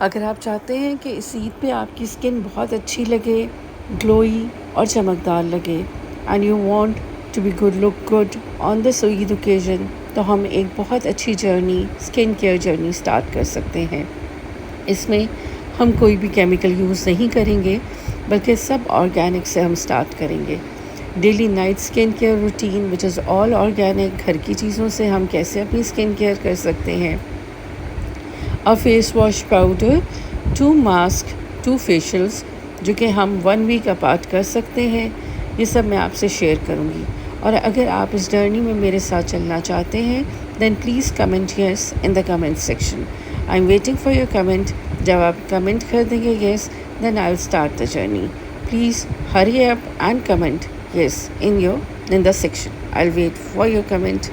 अगर आप चाहते हैं कि इस ईद पे आपकी स्किन बहुत अच्छी लगे, ग्लोई और चमकदार लगे and you want to be good on this Eid occasion, तो हम एक बहुत अच्छी journey, skin care journey start कर सकते हैं। इसमें हम कोई भी केमिकल यूज़ नहीं करेंगे, बल्कि सब ऑर्गेनिक से हम स्टार्ट करेंगे। Daily night skin care routine which is all organic, घर की चीज़ों से हम कैसे अपनी स्किन केयर कर सकते हैं। अ face wash powder, 2 mask, 2 facials जो कि हम 1 वीक अपार्ट कर सकते हैं, ये सब मैं आपसे शेयर करूँगी। और अगर आप इस जर्नी में मेरे साथ चलना चाहते हैं then please comment yes in the comment section. I am waiting for your comment. जब आप कमेंट कर देंगे yes, then I will start the journey. Please hurry up and comment yes in the section. I will wait for your comment.